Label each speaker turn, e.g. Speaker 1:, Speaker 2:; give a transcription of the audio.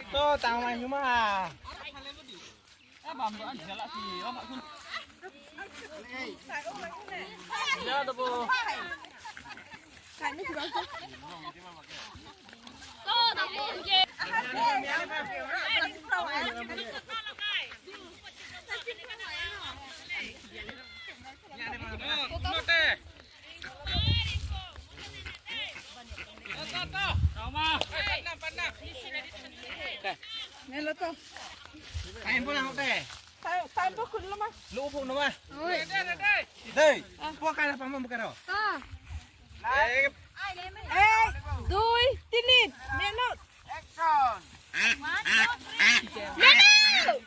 Speaker 1: Tuh, tangan cuma.
Speaker 2: Bầm nữa chỉ là gì đó mọi người. Dạ đâu bố.
Speaker 3: Cái này thì bao nhiêu?
Speaker 4: Cô đọc buồn gì?
Speaker 3: Nghe lo to.
Speaker 1: Kain pun nak teh.
Speaker 3: Tai po kun lo mas.
Speaker 1: Lu pun nama.
Speaker 3: Oi.
Speaker 1: Dei. Puak kain apa mau bukan?
Speaker 3: Ah.
Speaker 1: Naik.
Speaker 3: Eh, dui, tinit. Menot.
Speaker 1: Action.
Speaker 3: Menot.